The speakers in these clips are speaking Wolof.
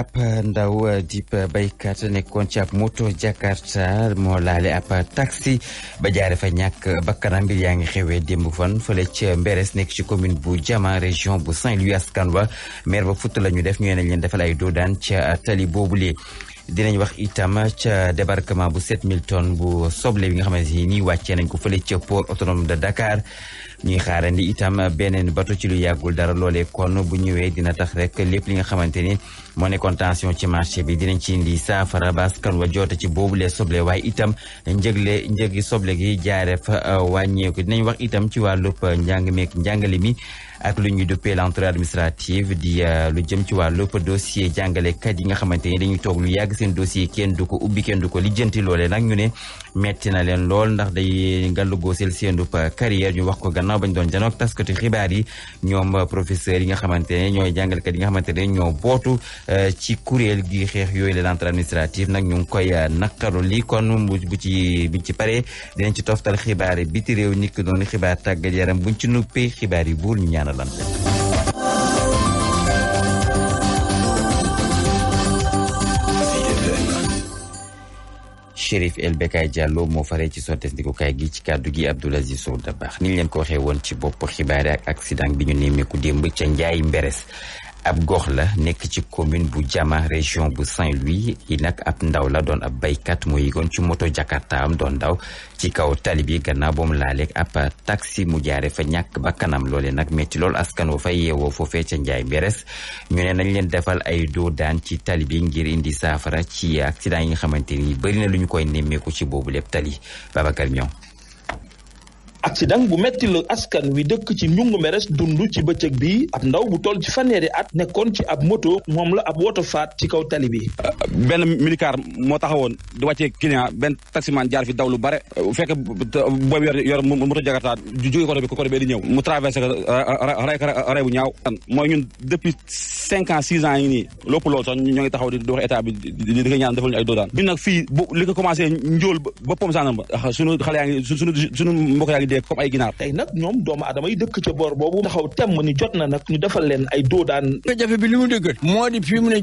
ab ndaw dip baykat nekkoon ci ab moto Jakarta moo laale ab taxi ba jaare fa ñàkk bakkanam mbir yaa ngi xewee démb fan fële ca Mberes nekk ci commune bu Diama région bu Saint-Louis askan wa maire ba futt la ñu def ñu nañ leen defal ay doodaan ca tali boobule. dinañ wax itam ca débarquement bu 7000 tonnes bu soble bi nga xamante ni nii wàccee nañ ko fële ca port autonome de Dakar ñuy xaarandi itam beneen bato ci lu yàggul dara loolee kon bu ñëwee dina tax rek lépp li nga xamante ni moo nekkoon tension ci marché bi dinañ ci indi saafara ba askan wa joote ci boobulee soble waaye itam njëgi soble gi jaare fa wàññeeku dinañ wax itam ci wàllub njàng meek njàngale mi ak lu ñuy duppee l'entrée administrative di lu jëm ci wàllub dossier jàngalekat yi nga xamante ni dañuy toog lu yàgg seen dossier kenn du ko ubbi kenn du ko lijjanti loolee nag ñu ne metti na leen lool ndax day ngallugoo seenub carrière ñu wax ko gannaaw bañ doon janook taskati xibaar yi ñoom professeurs yi nga xamante ne ñooy jàngalekat yi nga xamante ne ñoo bootu ci kuréel gi xeex yooyu la l'entrée administrative nag ñu ngi koy naqaru li kon buñ ci paree dinañ ci toftal xibaar yi biti réew nit ki doon xibaar tàggat yaram buñ ci nuppee xibaar yi buur ñu ñaanal Chérif El Bekkay Diallo moo faree ci sottes ndikukaay gi ci kàddu gi Abdoul Aziz Sow Dabakh niñ leen ko waxee woon ci bopp xibaar ak accident bi ñu nemmeeku démb ca Njaay Mberes ab gox la nekk ci commune bu Diama région bu Saint-Louis yi nag ab ndaw la doon ab baykat moo yëgoon ci moto Jakarta am doon daw ci kaw tali bi gannaaw ba mu laaleeg ab taxi mu jaare fa ñàkk ba kanam loole nag métti lool askan wa fay yeewoo foofee ca Njaay Mberes ñu ne nañ leen defal ay doo daan ci tali bi ngir indi saafara ci accident yi nga xamante ni bëri na lu ñu koy nemmeeku ci boobu lépp tali Babacar Niang. accident bu metti la askan wi dëkk ci Njungu Mberes dund ci bëccëg bi ab ndaw bu toll ci fanweeri at nekkoon ci ab moto moom la ab woto faat ci kaw tali bi. benn milicar moo taxawoon di wàccee client benn taximan jaar fi daw lu bare fekk boobu yor moto Jakarta jóge côté bi di ñëw mu traversé ray bu ñaaw. mooy ñun depuis 5 ans 6 ans yi nii lépp loolu sax ñoo ngi taxaw di wax état bi di ko ñaan defal ñu ay doodaan ñun nag fii li ko commencé njóol ba pom sanam ba sunu xale yaa ngi sunu mbokk yaa ngi comme ay ginaar. tey nag ñoom doomu aadama yi dëkk ca boor boobu taxaw temm ni jot na nag ñu defal leen ay doodaan. jafe bi li mu dëgg moo di fii mu ne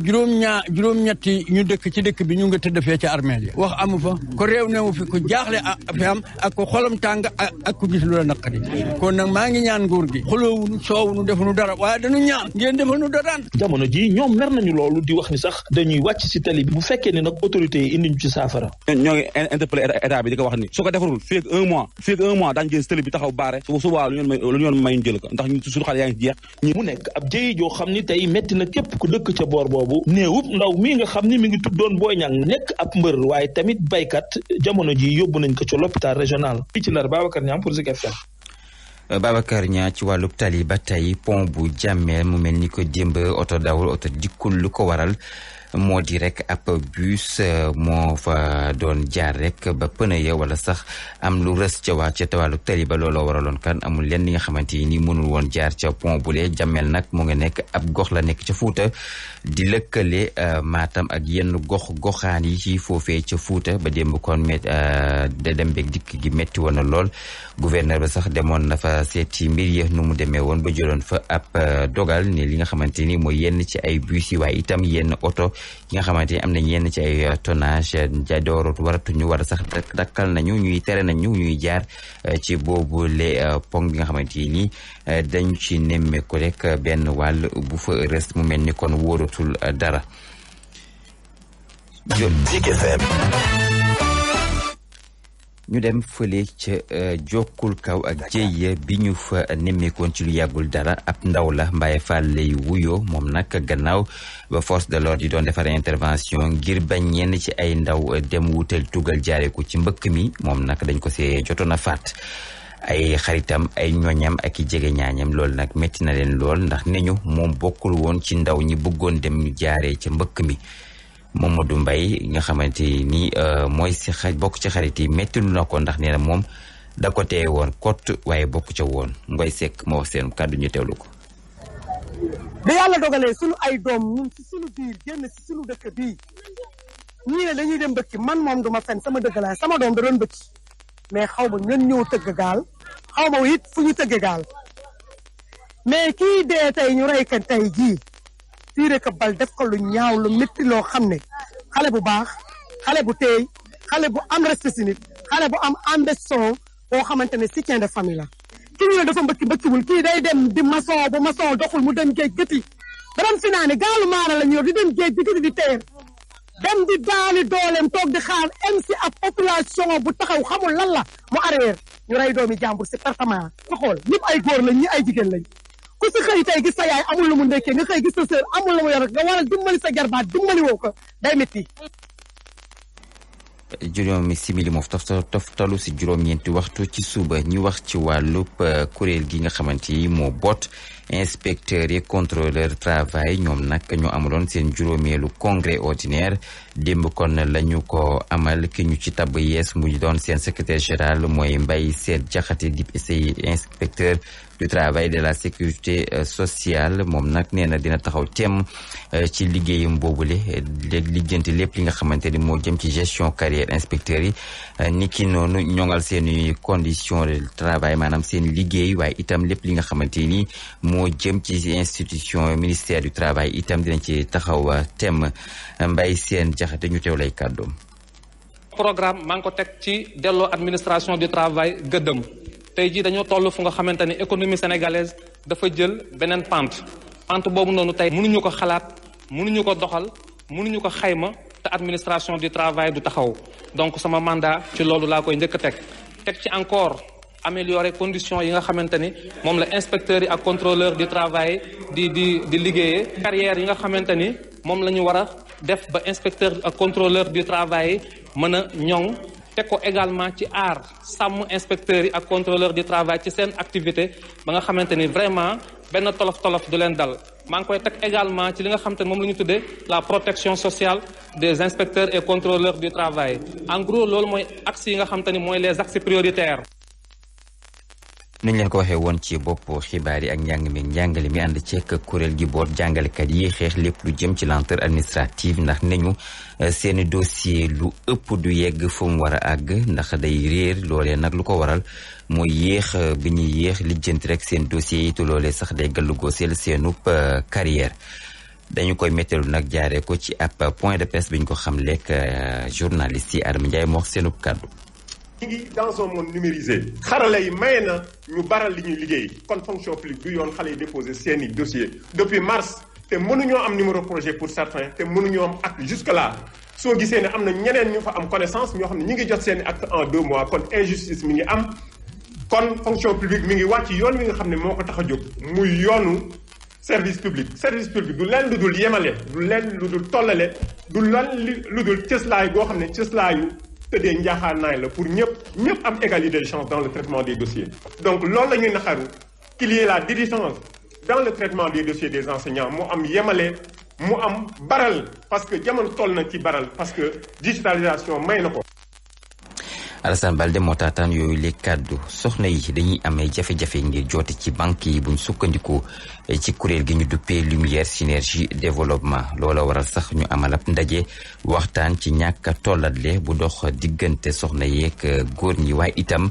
juróom-ñetti ñu dëkk ci dëkk bi ñu nga tëdd fee ca armeel yi wax amu fa ko réew newu fi ku jaaxle fi am ak ko xolam tàng ak ku gis lu la naqari kon nag maa ngi ñaan nguur gi xoloowunu soowunu defuñu dara waaye dañu ñaan ngeen defal nu doodaan. jamono ji ñoom mer nañu loolu di wax ni sax dañuy wàcc si tali bi bu fekkee ni nag autorités yi indi ñu ci saafara. ñoo ngi interpellé état bi di ko wax ni su ko defarul fii ak un mois daañu télé bi taxaw baare suba lu ñu may jël ko ndax ñu suñu xale yaa ngi jeex mu nekk ab jëye joo xam ni tey metti na képp ku dëkk ca boor boobu néewub ndaw mii nga xam ni mi ngi tuddoon Boy Niang nekk ab mbër waaye tamit baykat jamono ji yóbbu nañ ko ca l'hôpital régional fii ci Ndar Babacar Niang pour Zik FM. Babacar Niang ci wàllub tali ba tey pont bu Diamel mu mel ni ko démb oto dawul oto dikkul lu ko waral moo di rek ab bus moo fa doon jaar rek ba pneu ya wala sax am lu rës ca waa ca wàllu tali ba looloo waraloon kan amul lenn li nga xamante ni mënul woon jaar ca pont bu lee Diamel nag mu nga nekk ab gox la nekk ca Fuuta di lëkkale Matam ak yenn goxaan yi ci foofee ca Fuuta ba démb kon da dem beeg dikk gi métti woon na lool gouverneur ba sax demoon na fa seeti mbir yi nu mu demee woon ba jëloon fa ab dogal ne li nga xamante ni mooy yenn ci ay bus yi waaye itam yenn oto yi nga xamante ni am nañ yenn ci ay tonnage jadoorot waratuñu war a sax dakkal nañu ñuy tere nañu ñuy jaar ci boobu le pont bi nga xamante ni dañ ci nemmeeku rek benn wàll bu fa rest mu mel ni kon wóoratul dara. Zik FM. ñu dem fële ca jokkul kaw ak jéy bi ñu fa nemmeekoon ci lu yàggul dara ab ndaw la Mbaye Fall lay wuyoo moom nag gannaaw ba force de l'ordre yi doon defar intervention ngir bañ ñenn ci ay ndaw dem wutal tugal jaare ko ci mbëkk mi moom nag dañ ko see jotoon a faat ay xaritam ay ñoñam ak i jege ñaañam loolu nag métti na leen lool ndax ne ñu moom bokkul woon ci ndaw ñi bëggoon dem ñu jaaree ca mbëkk mi Mamadou Mbaye nga xamante ni mooy si bokk ci xarit yi métti lu na ko ndax nee na moom da ko teye woon kott waaye bokk ca woon Ngoy Seck moo wax seen kàddu ñu teewlu ko. bi yàlla dogalee sunu ay doom ñun si sunu biir génn si sunu dëkk bii ñii ne dañuy dem bëkki man moom duma fen sama dëgg laa sama doom da doon bëkki mais xaw ma ñan ñëw tëgg gaal xaw ma it fu ñu tëgg gaal mais kii dee tey ñu rey kan tey jii tiire ko bal def ko lu ñaaw lu métti loo xam ne xale bu baax xale bu teey xale bu am respect si nit xale bu am ambition boo xamante ne soutien de famille la ki ñu ne dafa bëkkiwul kii day dem di maçon bu maçon doxul mu dem géej gëti ba doon fi naa ne gaalu maara la ñu yor di dem géej di gëti di teer dem di daali dooleem toog di xaar MC ak population bu taxaw xamul lan la mu arrière ñu rey doomi jàmbur si partement nga xool ñëpp ay góor lañ ñi ay jigéen lañ ku si xëy tey gis sa yaay amul lu mu ndekkee nga xëy gis sa sœur amul lu mu yor nga war a dimbali sa jarbaat dimbali woo ko day métti. juróomi simili moo toftalu si juróom-ñeenti waxtu ci suba ñu wax ci wàllub kuréel gi nga xamante ni moo boot inspecteurs et contrôleur travail ñoom nag ñoo amaloon seen juróomeelu congrès ordinaire démb kon la ñu ko amal ki ñu ci tabb yees mu doon seen secrétaire général mooy Mbaye Seet Jaxate di inspecteur du travail de la sécurité sociale moom nag nee na dina taxaw temm ci liggéeyam boobule lijjanti lépp li nga xamante ni moo jëm ci gestion carrière inspecteurs yi ni ki noonu ñoŋal seen condition de travail maanaam seen liggéey waaye itam lépp li nga xamante ni moo jëm ci institution ministère du travail itam dinañ ci taxaw temm Mbaye Seen Jaxate ñu teew lay kàddoom. programme maa ngi ko teg ci delloo administration du travail gëddëm tey jii dañoo toll fu nga xamante ni économie sénégalaise dafa jël beneen pente boobu noonu tey mënuñu ko xalaat mënuñu ko doxal mënuñu ko xayma te administration du travail du taxaw donc sama mandat ci loolu laa koy njëkk a teg ci encore améliorer conditions yi nga xamante ni moom la inspecteurs yi ak contrôleur du travail di liggéeyee carrière yi nga xamante ni moom la ñu war a def ba inspecteur ak contrôleur du travail mën a ñoŋ teg ko également ci aar sàmm inspecteurs yi ak contrôleur du travail ci seen activité ba nga xamante ni vraiment benn tolof-tolof du leen dal maa ngi koy teg également ci li nga xamante ni moom la ñu tuddee la protection sociale des inspecteurs et contrôleurs du travail en gros loolu mooy axes yi nga xamante ni mooy les axes prioritaires. niñ leen ko waxee woon ci bopp xibaar yi ak njàngale mi ànd ceek kuréel gi boot jàngalekat yi xeex lépp lu jëm ci lenteur administrative ndax nañu seeni dossier lu ëpp du yegg fu mu war a àgg ndax day réer loolee nag lu ko waral mooy yéex bi ñuy yéex lijjanti rek seen dossier yi te loolee sax day gàllugooseel seenub carrière dañu koy métteelu nag jaaree ko ci ab point de presse bi ñu ko xam lekk journaliste yi Adama Ndiaye moo wax seenub kàddu. ñu ngi dans un monde numérisé xarala yi maye na ñu baral li ñuy liggéey kon fonction publique du yoon xale yi déposé seeni dossier depuis mars te mënuñoo am numéro projet pour certains te mënuñoo am acte jusque là soo gisee ne am na ñeneen ñu fa am connaissance ñoo xam ne ñu ngi jot seeni acte en 2 mois kon injustice mi ngi am kon fonction publique mi ngi wàcc yoon wi nga xam ne moo ko tax a jóg muy yoonu service public du leen lu dul yemale du leen lu dul tollale du leen lu dul cëslaay goo xam ne cëslaayu tëddee njaaxaanaay la pour ñëpp am égalité de chance dans le traitement des dossiers donc loolu la ñuy naxaru qu'il y ait la diligence dans le traitement des dossiers des enseignants mu am yemale mu am baral parce que jamono toll na ci baral parce que digitalisation may na ko. Alassane Balde moo taataan yooyu les kàddu soxna yi dañuy amee jafe-jafe ngir joote ci banque yi buñ sukkandiku ci kuréel gi ñu duppee Lumière Synergie Développement loola waral sax ñu amal ab ndaje waxtaan ci ñàkk a tollatle bu dox diggante soxna yeeg góor ñi waaye itam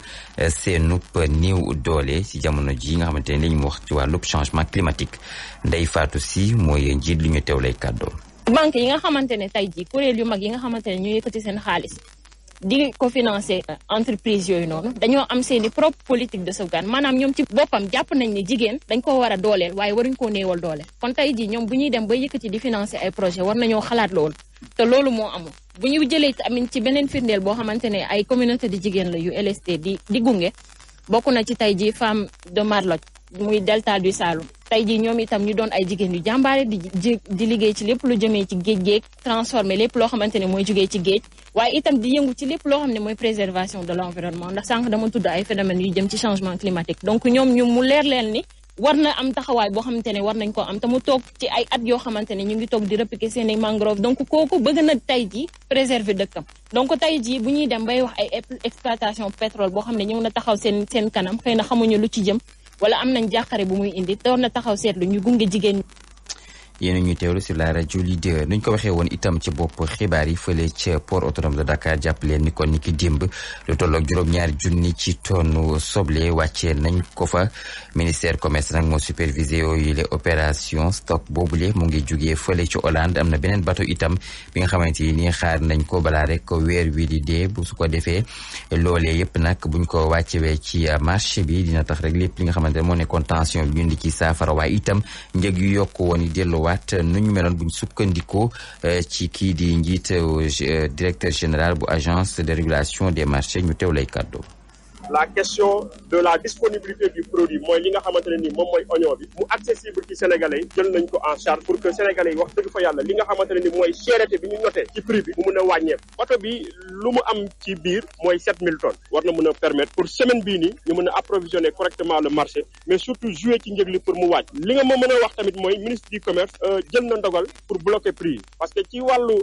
seenub néew doole ci jamono ji nga xamante ne li ñu wax ci wàllub changement climatique Ndeye Fatou Sy mooy njiit li ñu teew lay kàddoom. banque yi nga xamante ne tey jii kuréel yu mag yi nga xamante ne ñu yëkkati seen xaalis di ko financer entreprise yooyu noonu dañoo am seeni propre politique de sauvegarde maanaam ñoom ci boppam jàpp nañ ne jigéen dañ ko war a dooleel waaye waruñ koo néewal doole kon tey jii ñoom bu ñuy dem ba yëkkati di financer ay projet war nañoo xalaat loolu te loolu moo amul bu ñu jëlee tamit ci beneen firndeel boo xamante ne ay communauté de jigéen la yu LSD di gunge bokk na ci tey jii femme de Marlotte muy delta du Saloum tey jii ñoom itam ñu doon ay jigéen yu jàmbaare di liggéey ci lépp lu jëmee ci géej transformé lépp loo xamante ne mooy jugee ci géej waaye itam di yëngu ci lépp loo xam ne mooy préservation de l'environnement ndax sànq dama tudd ay phénomènes yu jëm ci changement climatique donc ñoom ñu mu leer leen ni war na am taxawaay boo xamante ne war nañ ko am te mu toog ci ay at yoo xamante ne ñu ngi toog di repiquer seen i mangrove donc kooku bëgg na tey jii préserver dëkkam donc tey jii bu ñuy dem bay wax ay exploitation pétrole boo xam ne ñëw na taxaw seen kanam xëy na xamuñu lu ci jëm wala am nañ jàqare bu muy indi doon na taxaw seetlu ñu gunge jigéen yéen ñu teewlu sur la rajo Leader nuñ ko waxee woon itam ci bopp xibaar yi fële ca port autonome de Dakar jàppaleen ni kon ni ki démb lu tolloog juróom-ñaari junni ci tonne soble wàccee nañ ko fa ministère commerce nag moo supervisé yooyu les opérations stock boobule mu ngi jugee fële ci Hollande am na beneen bateau itam bi nga xamante ni xaar nañ ko balaa rek weer wi di dee bu su ko defee loolee yëpp nag buñ ko wàccewee ci marché bi dina tax rek lépp li nga xamante ne moo nekkoon tension bi ñu di ci saafara waaye itam njëg yu yokk woon yi delluwaat nu ñu meloon buñ sukkandikoo ci kii di njiit directeur général bu agence de régulation des marchés ñu teew lay kàddu. La question de la disponibilité du produit mooy li nga xamante ne ni moom mooy oignon bi mu accessible ci sénégalais yi jël nañ ko en charge pour que sénégalais yi wax dëgg fa yàlla li nga xamante ne ni mooy cherté bi ñu noté ci prix bi mu mun a wàññeeku bato bi lu mu am ci biir mooy 7000 tonnes war na mën a permettre pour semaine bii nii ñu mën a approvisionner correctement le marché mais surtout jouer ci njëg li pour mu wàcc li nga ma mën a wax tamit mooy ministre du commerce jël na ndogal pour bloquer prix yi parce que ci wàllu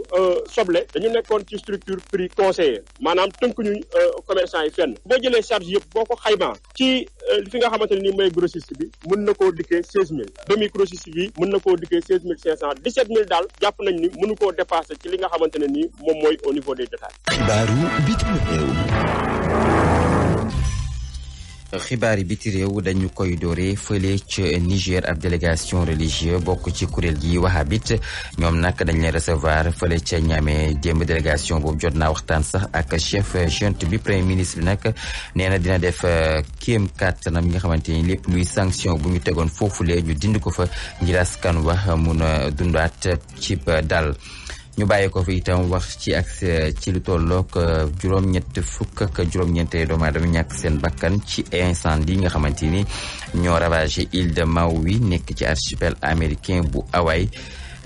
soble dañu nekkoon ci structure prix conseiller maanaam tënkuñu commerçant yi fenn boo jëlee charge yëpp boo ko xaymaa ci fi nga xamante ne nii mooy grossiste bi mën na koo dikkee 16000 demi grossiste bi mën na koo dikkee 16500 17000 daal jàpp nañ ni mënu koo dépasser ci li nga xamante ne nii moom mooy au niveau des détails. xibaaru bitim réew. xibaar yi biti réew dañu koy doore fële ci Niger ab délégation religieuse bokk ci kuréel gi Wahhabite ñoom nag dañ leen recevoir fële ca Niamey démb délégation boobu jot naa waxtaan sax ak chef junte bi premier ministre bi nag nee na dina def kéem kàttanam yi nga xamante ni lépp luy sanction bu ñu tegoon foofulee ñu dindi ko fa ngir askan wax mun a dundaat ci dal. ñu bàyyi ko fi itam wax ci lu tollook juróom-ñett fukk ak juróom-ñeente doomu aadama ñàkk seen bakkan ci incendie nga xamante ni ñoo ravagé île de Maui nekk ci archipel américain bu Hawaï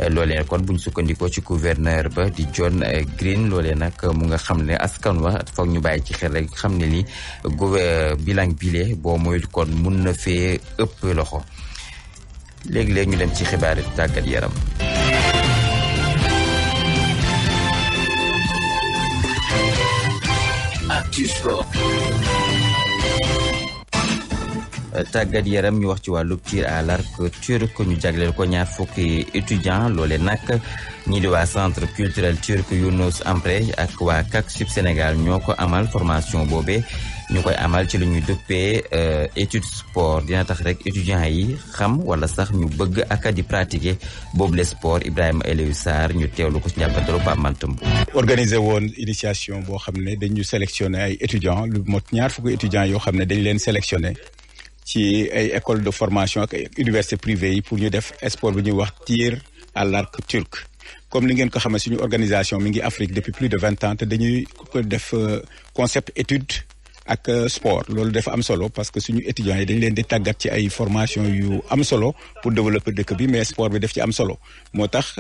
loolee kon buñ sukkandikoo ci gouverneur ba di John Green loolee nag mu nga xam ne askan wa foog ñu bàyyi ci xel rek xam ne ni bilan bile boo moyul kon mun na fee ëpp loxo léegi-léegi ñu dem ci xibaari tàggat yaram. tàggat yaram ñu wax ci wàllu tir à l'arc turc ñu jagleel ko ñaar fukki étudiant loole nag ñii di waa centre culturel turc Younous Emre ak waa CAC Sud Sénégal ñoo ko amal formation boobee ñu koy amal ci lu ñuy dëppee étude sport dina tax rek étudiants yi xam wala sax ñu bëgg ak di pratiquer boobu le sport Ibrahima Eliou Sarr ñu teewlu ko ci njàppatalu Pape Mantambu. organisé woon initiation boo xam ne dañu sélectionné ay étudiants lu mot ñaar fukki étudiants yoo xam ne dañ leen sélectionné ci ay école de formation ak ay université privée yi pour ñu def sport bi ñuy wax tir à l'arc turc comme ni ngeen ko xamee suñu organisation mi ngi Afrique depuis plus de 20 ans te dañuy ko def concept étude ak sport loolu dafa am solo parce que suñu étudiants yi dañ leen di tàggat ci ay formation yu am solo pour développer dëkk bi mais sport bi daf ci am solo moo tax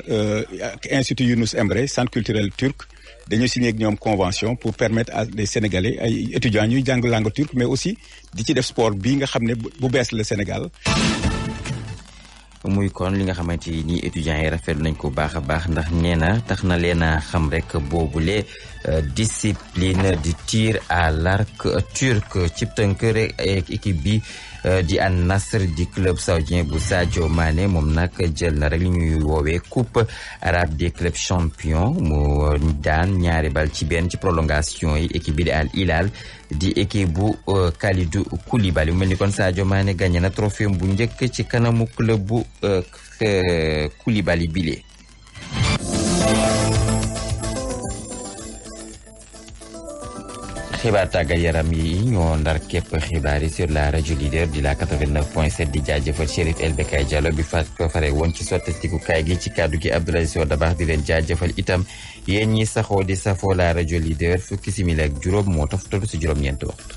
ak institut Younous Emre centre culturel turc dañu signé ak ñoom convention pour permettre à des Sénégalais ay étudiants ñuy jàng langue turque mais aussi di ci def sport bii nga xam ne bu bees la Sénégal. muy kon li nga xamante ni étudiants yi rafetlu nañ ko baax a baax ndax nee na tax na leen a xam rek boobule discipline di tir à l'arc turc ci tënk rek équipe bi di Al Nassr di club saoudien bu Sadio Mané moom nag jël na rek li ñuy woowee coupe arabe des clubs champions mu daan ñaari bal ci benn ci prolongation yi équipe bi di Al Hilal di équipe bu Kalidou Koulibaly mu mel ni kon Sadio Mané gagné na trophée bu njëkk ci kanamu club bu Koulibaly bile. xibaar tàggat yaram yi ñoo ndar képp xibaar yi sur la rajo leader di la 89.7 di jaajëfal Chérif El Bekkay Diallo bi fare woon ci sottatiku kaay gi ci kàddu gi Abdoulaye Sow Dabax di leen jaajëfal itam yéen ñi saxoo di safoo la rajo leader fukki simili ak juróom moo toftalu si juróom-ñeenti waxtu.